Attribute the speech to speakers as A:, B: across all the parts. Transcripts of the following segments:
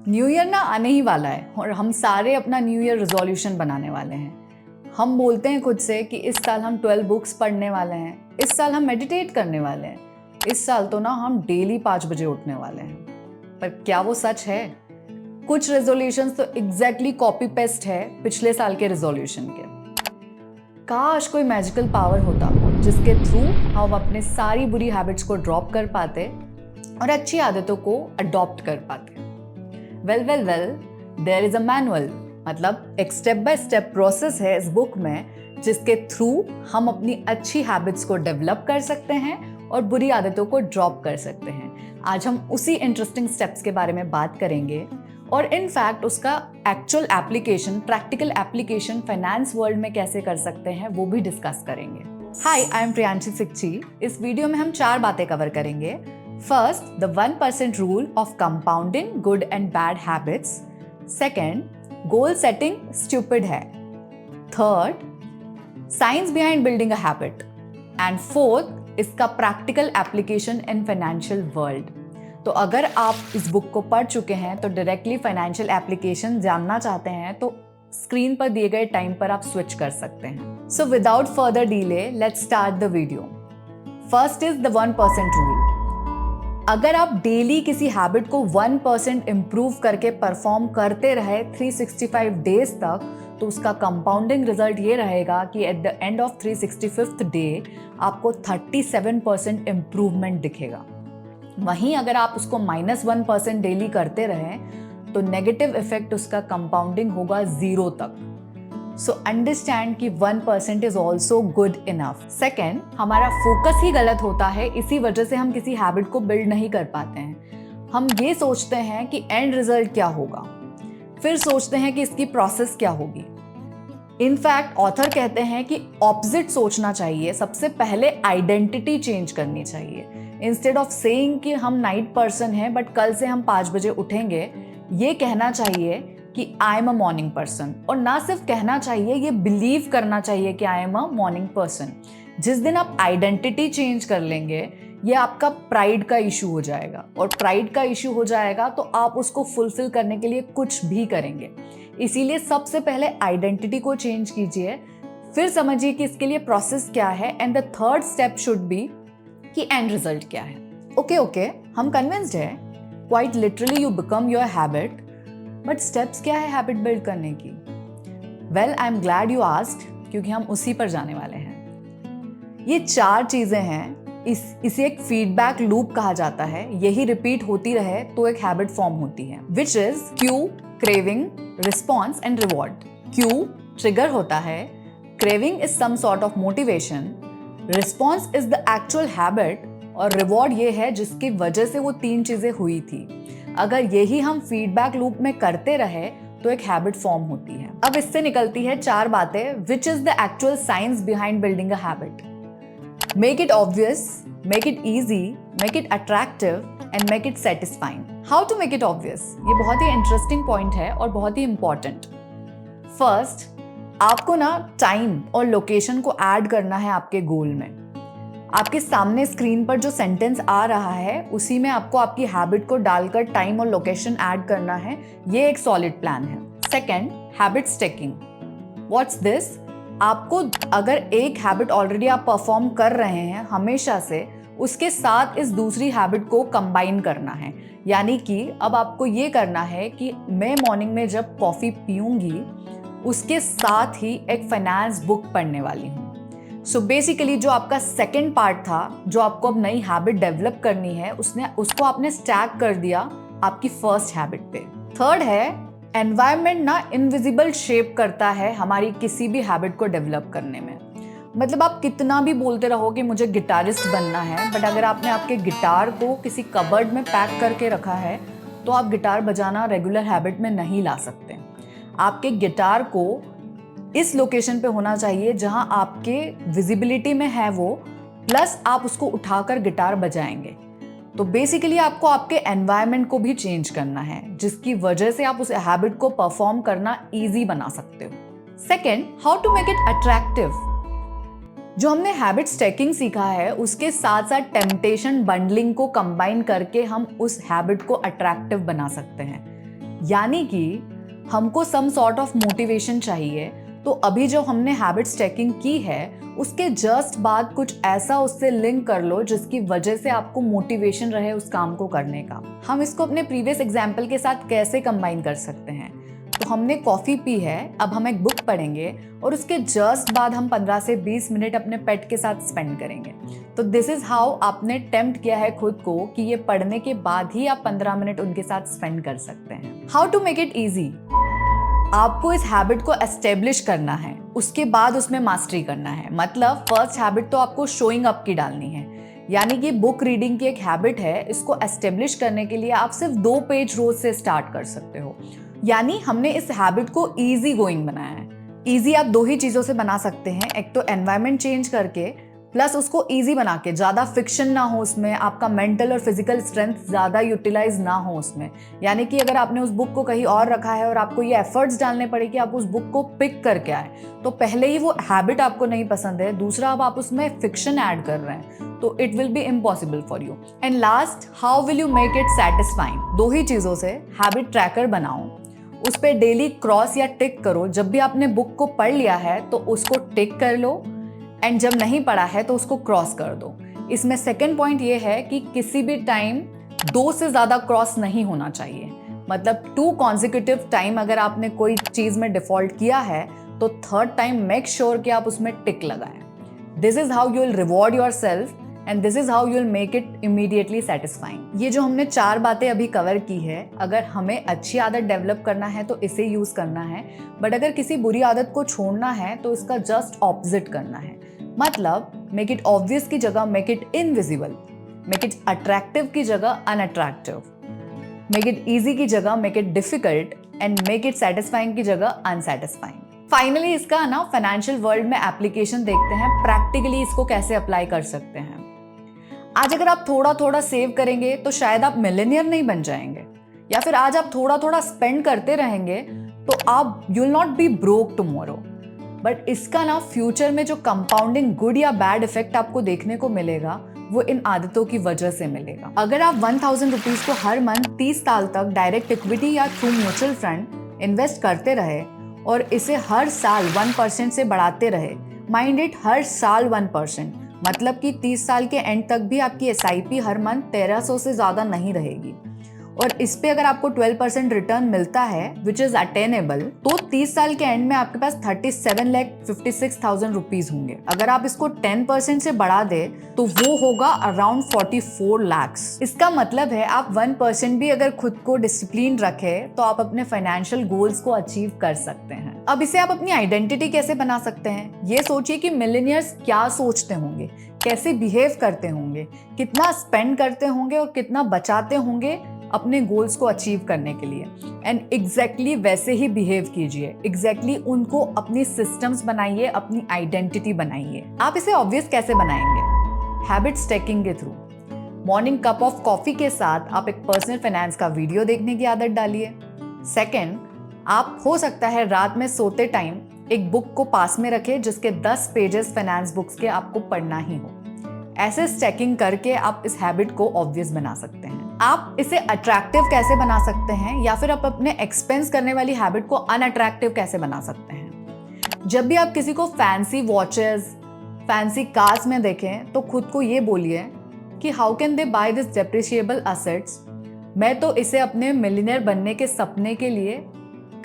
A: New year ना आने ही वाला है और हम सारे अपना न्यू ईयर रेजोल्यूशन बनाने वाले हैं। हम बोलते हैं खुद से कि इस साल हम 12 बुक्स पढ़ने वाले हैं, इस साल हम मेडिटेट करने वाले हैं, इस साल तो ना हम डेली 5 बजे उठने वाले हैं। पर क्या वो सच है? कुछ रेजोल्यूशंस तो एग्जैक्टली कॉपी पेस्ट है पिछले साल के रेजोल्यूशन के। काश कोई मैजिकल पावर होता जिसके थ्रू हम अपने सारी बुरी हैबिट्स को ड्रॉप कर पाते और अच्छी आदतों को अडॉप्ट कर पाते। Well, there is a manual, मतलब एक स्टेप बाय स्टेप प्रोसेस है इस बुक में जिसके थ्रू हम अपनी अच्छी हैबिट्स को डेवलप कर सकते हैं और बुरी आदतों को ड्रॉप कर सकते हैं। आज हम उसी इंटरेस्टिंग स्टेप्स के बारे में बात करेंगे और इनफैक्ट उसका actual application, practical application finance world में कैसे कर सकते हैं वो भी डिस्कस करेंगे। Hi, I am Priyanshi Sikchi. इस वीडियो में हम 4 बातें कवर करेंगे। First, the 1% rule of compounding good and bad habits. Second, goal setting stupid है। Third, science behind building a habit. And fourth, इसका practical application in financial world. तो अगर आप इस बुक को पढ़ चुके हैं तो डायरेक्टली फाइनेंशियल एप्लीकेशन जानना चाहते हैं तो स्क्रीन पर दिए गए टाइम पर आप स्विच कर सकते हैं। So without further delay, let's start the video. First is the 1% rule. अगर आप डेली किसी हैबिट को 1% इम्प्रूव करके परफॉर्म करते रहे 365 डेज तक, तो उसका कंपाउंडिंग रिजल्ट ये रहेगा कि at the end of 365th day आपको 37% इम्प्रूवमेंट दिखेगा। वहीं अगर आप उसको -1% डेली करते रहें तो नेगेटिव इफेक्ट उसका कंपाउंडिंग होगा 0 तक। सो अंडरस्टैंड कि 1% is also good enough. Second, हमारा फोकस ही गलत होता है, इसी वजह से हम किसी हैबिट को बिल्ड नहीं कर पाते हैं। हम ये सोचते हैं कि एंड रिजल्ट क्या होगा, फिर सोचते हैं कि इसकी प्रोसेस क्या होगी। इनफैक्ट ऑथर कहते हैं कि ऑपोजिट सोचना चाहिए। सबसे पहले आइडेंटिटी चेंज करनी चाहिए। इंस्टेड ऑफ सेइंग कि हम नाइट पर्सन हैं बट कल से हम 5 बजे उठेंगे, ये कहना चाहिए कि I am a morning person. और ना सिर्फ कहना चाहिए, ये बिलीव करना चाहिए कि I am a morning person. जिस दिन आप आइडेंटिटी चेंज कर लेंगे, ये आपका प्राइड का इशू हो जाएगा और प्राइड का इशू हो जाएगा तो आप उसको फुलफिल करने के लिए कुछ भी करेंगे। इसीलिए सबसे पहले आइडेंटिटी को चेंज कीजिए, फिर समझिए कि इसके लिए प्रोसेस क्या है and the third step should be कि एंड रिजल्ट क्या है। ओके, हम कन्विंस्ड है, quite literally you become your habit. But steps क्या है हैबिट बिल्ड करने की? Well, I am glad you asked, क्योंकि हम उसी पर जाने वाले हैं। ये 4 चीजें हैं। इसे एक फीडबैक लूप कहा जाता है। यही रिपीट होती रहे तो एक हैबिट फॉर्म होती है, which is cue, craving, response and reward. Cue trigger होता है, craving is some sort of motivation, response is the actual habit और रिवॉर्ड ये है जिसकी वजह से वो 3 चीजें हुई थी। अगर यही हम फीडबैक लूप में करते रहे तो एक हैबिट फॉर्म होती है। अब इससे निकलती है 4 बातें, which is the actual science behind building a habit. Make it obvious, make it easy, make it attractive and make it satisfying. How to make it obvious? ये बहुत ही इंटरेस्टिंग पॉइंट है और बहुत ही इंपॉर्टेंट। फर्स्ट, आपको ना time और location को add करना है आपके गोल में। आपके सामने स्क्रीन पर जो सेंटेंस आ रहा है उसी में आपको आपकी हैबिट को डालकर टाइम और लोकेशन ऐड करना है। ये एक सॉलिड प्लान है। Second, habit stacking. What's this? आपको अगर एक हैबिट ऑलरेडी आप परफॉर्म कर रहे हैं हमेशा से, उसके साथ इस दूसरी हैबिट को कंबाइन करना है। यानी कि अब आपको ये करना है कि मैं मॉर्निंग में जब कॉफी पीऊंगी उसके साथ ही एक फाइनेंस बुक पढ़ने वाली हूँ। सो बेसिकली जो आपका सेकेंड पार्ट था, जो आपको अब नई हैबिट डेवलप करनी है, उसको आपने स्टैक कर दिया आपकी फर्स्ट हैबिट पे। थर्ड है, एनवायरनमेंट ना इनविजिबल शेप करता है हमारी किसी भी हैबिट को डेवलप करने में। मतलब आप कितना भी बोलते रहो कि मुझे गिटारिस्ट बनना है, बट अगर आपने आपके गिटार को किसी कबर्ड में पैक करके रखा है तो आप गिटार बजाना रेगुलर हैबिट में नहीं ला सकते। आपके गिटार को इस लोकेशन पे होना चाहिए जहां आपके विजिबिलिटी में है वो, प्लस आप उसको उठाकर गिटार बजाएंगे। तो बेसिकली आपको आपके एनवायरनमेंट को भी चेंज करना है जिसकी वजह से आप उस हैबिट को परफॉर्म करना इजी बना सकते हो। Second, how to make it attractive. जो हमने हैबिट स्टैकिंग सीखा है उसके साथ साथ टेम्पटेशन बंडलिंग को कंबाइन करके हम उस हैबिट को अट्रैक्टिव बना सकते हैं। यानी कि हमको सम सॉर्ट ऑफ मोटिवेशन चाहिए। तो अभी जो हमने हैबिट स्टैकिंग की है उसके जस्ट बाद कुछ ऐसा उससे लिंक कर लो जिसकी वजह से आपको मोटिवेशन रहे उस काम को करने का। हम इसको अपने प्रीवियस एग्जाम्पल के साथ कैसे कंबाइन कर सकते हैं? तो हमने कॉफ़ी पी है, अब हम एक बुक पढ़ेंगे और उसके जस्ट बाद हम 15 से 20 मिनट अपने पेट के साथ स्पेंड करेंगे। तो दिस इज हाउ आपने टेम्प्ट किया है खुद को कि ये पढ़ने के बाद ही आप 15 मिनट उनके साथ स्पेंड कर सकते हैं। How to make it easy? आपको इस हैबिट को एस्टेब्लिश करना है, उसके बाद उसमें मास्टरी करना है। मतलब फर्स्ट हैबिट तो आपको शोइंग अप की डालनी है, यानी कि बुक रीडिंग की एक हैबिट है, इसको एस्टेब्लिश करने के लिए आप सिर्फ 2 पेज रोज से स्टार्ट कर सकते हो। यानी हमने इस हैबिट को इजी गोइंग बनाया है। इजी आप 2 ही चीज़ों से बना सकते हैं, एक तो एनवायरनमेंट चेंज करके, प्लस उसको इजी बना के, ज़्यादा फिक्शन ना हो उसमें, आपका मेंटल और फिजिकल स्ट्रेंथ ज़्यादा यूटिलाइज ना हो उसमें। यानी कि अगर आपने उस बुक को कहीं और रखा है और आपको ये एफर्ट्स डालने पड़े कि आप उस बुक को पिक करके आए, तो पहले ही वो हैबिट आपको नहीं पसंद है, दूसरा अब आप उसमें फिक्शन ऐड कर रहे हैं, तो it will be impossible for you. And last, how will you make it satisfying? 2 ही चीज़ों से हैबिट ट्रैकर बनाओ, उस पर डेली क्रॉस या टिक करो। जब भी आपने बुक को पढ़ लिया है तो उसको टिक कर लो, एंड जब नहीं पढ़ा है तो उसको क्रॉस कर दो। इसमें सेकंड पॉइंट ये है कि किसी भी टाइम 2 से ज़्यादा क्रॉस नहीं होना चाहिए। मतलब 2 कॉन्जिक्यूटिव टाइम अगर आपने कोई चीज़ में डिफॉल्ट किया है तो थर्ड टाइम मेक श्योर कि आप उसमें टिक लगाएं। This is how you will reward your self and this is how you will make it immediately satisfying. ये जो हमने 4 बातें अभी कवर की है, अगर हमें अच्छी आदत डेवलप करना है तो इसे यूज करना है, बट अगर किसी बुरी आदत को छोड़ना है तो इसका जस्ट ऑपोजिट करना है। मतलब मेक इट ऑब्वियस की जगह make it invisible, make it attractive की जगह अनअट्रैक्टिव, मेक इट इजी की जगह make it difficult, and make it satisfying की जगह अनसेटिस्फाइंग। फाइनली इसका ना फाइनेंशियल वर्ल्ड में एप्लीकेशन देखते हैं, प्रैक्टिकली इसको कैसे अप्लाई कर सकते हैं। आज अगर आप थोड़ा थोड़ा सेव करेंगे तो शायद आप मिलेनियर नहीं बन जाएंगे, या फिर आज आप थोड़ा थोड़ा स्पेंड करते रहेंगे तो आप you will not be broke tomorrow. But इसका ना फ्यूचर में जो कंपाउंडिंग गुड या बैड इफेक्ट आपको देखने को मिलेगा वो इन आदतों की वजह से मिलेगा। अगर आप 1000 रुपीज को हर मंथ 30 साल तक डायरेक्ट इक्विटी या थ्रू म्यूचुअल फंड इन्वेस्ट करते रहे और इसे हर साल 1% से बढ़ाते रहे, माइंड इट हर साल 1%, मतलब कि 30 साल के एंड तक भी आपकी SIP हर मंथ 1300 से ज़्यादा नहीं रहेगी। और इस पे अगर आपको 12% रिटर्न मिलता है विच इज अटेनेबल, तो 30 साल के एंड में आपके पास 37,56,000 रुपीज होंगे। अगर आप इसको 10% से बढ़ा दे तो वो होगा अराउंड 44 lakhs। इसका मतलब है आप 1% भी अगर खुद को डिसिप्लिन रखे तो आप अपने फाइनेंशियल गोल्स को अचीव कर सकते हैं। अब इसे आप अपनी आइडेंटिटी कैसे बना सकते हैं? ये सोचिए कि मिलेनियर्स क्या सोचते होंगे, कैसे बिहेव करते होंगे, कितना स्पेंड करते होंगे और कितना बचाते होंगे अपने गोल्स को अचीव करने के लिए। एंड एग्जैक्टली वैसे ही बिहेव कीजिए, एग्जैक्टली उनको अपनी सिस्टम्स बनाइए, अपनी आइडेंटिटी बनाइए। आप इसे ऑब्वियस कैसे बनाएंगे? हैबिट स्टैकिंग के through. Morning cup of coffee के साथ आप एक पर्सनल फाइनेंस का वीडियो देखने की आदत डालिए। सेकेंड, आप हो सकता है रात में सोते टाइम एक बुक को पास में रखें जिसके 10 पेजेस फाइनेंस बुक्स के आपको पढ़ना ही हो। ऐसे स्टैकिंग करके आप इस हैबिट को ऑब्वियस बना सकते हैं। आप इसे अट्रैक्टिव कैसे बना सकते हैं, या फिर आप अपने एक्सपेंस करने वाली हैबिट को अनअट्रैक्टिव कैसे बना सकते हैं? जब भी आप किसी को फैंसी वॉचेस, फैंसी कार्स में देखें तो खुद को ये बोलिए कि how can they buy this depreciable assets. मैं तो इसे अपने मिलियनेयर बनने के सपने के लिए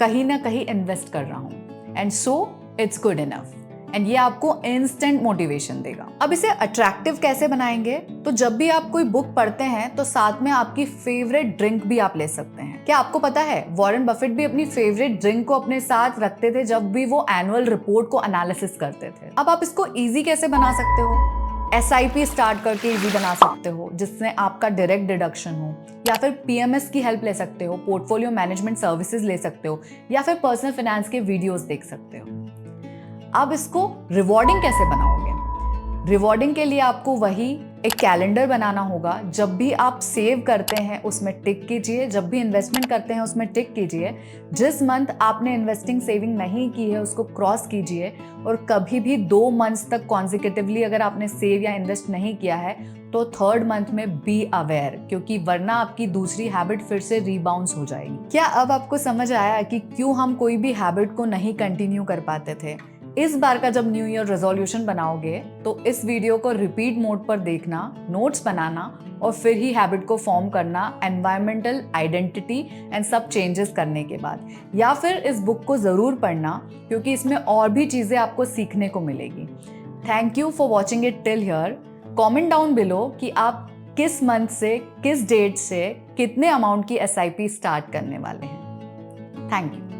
A: कहीं ना कहीं इन्वेस्ट कर रहा हूँ, and so it's good enough. And ये आपको इंस्टेंट मोटिवेशन देगा। अब इसे अट्रैक्टिव कैसे बनाएंगे? तो जब भी आप कोई बुक पढ़ते हैं तो साथ में आपकी फेवरेट ड्रिंक भी आप ले सकते हैं। क्या आपको पता है वॉरेन बफेट भी अपनी फेवरेट ड्रिंक को अपने साथ रखते थे जब भी वो एनुअल रिपोर्ट को एनालिसिस करते थे। अब आप इसको इजी कैसे बना सकते हो? SIP स्टार्ट करके इजी बना सकते हो जिससे आपका डायरेक्ट डिडक्शन हो, या फिर PMS की हेल्प ले सकते हो, पोर्टफोलियो मैनेजमेंट सर्विसेज ले सकते हो, या फिर पर्सनल फाइनेंस के वीडियोस देख सकते हो। अब इसको रिवॉर्डिंग कैसे बनाओगे? रिवॉर्डिंग के लिए आपको वही एक कैलेंडर बनाना होगा। जब भी आप सेव करते हैं उसमें टिक कीजिए, जब भी इन्वेस्टमेंट करते हैं उसमें टिक कीजिए। जिस मंथ आपने इन्वेस्टिंग सेविंग नहीं की है उसको क्रॉस कीजिए, और कभी भी 2 मंथ्स तक कॉन्जिक्यूटिवली अगर आपने सेव या इन्वेस्ट नहीं किया है तो थर्ड मंथ में बी अवेयर, क्योंकि वरना आपकी दूसरी हैबिट फिर से रीबाउंस हो जाएगी। क्या अब आपको समझ आया कि क्यों हम कोई भी हैबिट को नहीं कंटिन्यू कर पाते थे? इस बार का जब न्यू ईयर रेजोल्यूशन बनाओगे तो इस वीडियो को रिपीट मोड पर देखना, नोट्स बनाना और फिर ही हैबिट को फॉर्म करना एनवायरमेंटल, आइडेंटिटी एंड सब चेंजेस करने के बाद। या फिर इस बुक को ज़रूर पढ़ना, क्योंकि इसमें और भी चीज़ें आपको सीखने को मिलेगी। Thank you for watching it till here. Comment down below कि आप किस मंथ से किस डेट से कितने अमाउंट की SIP स्टार्ट करने वाले हैं। Thank you.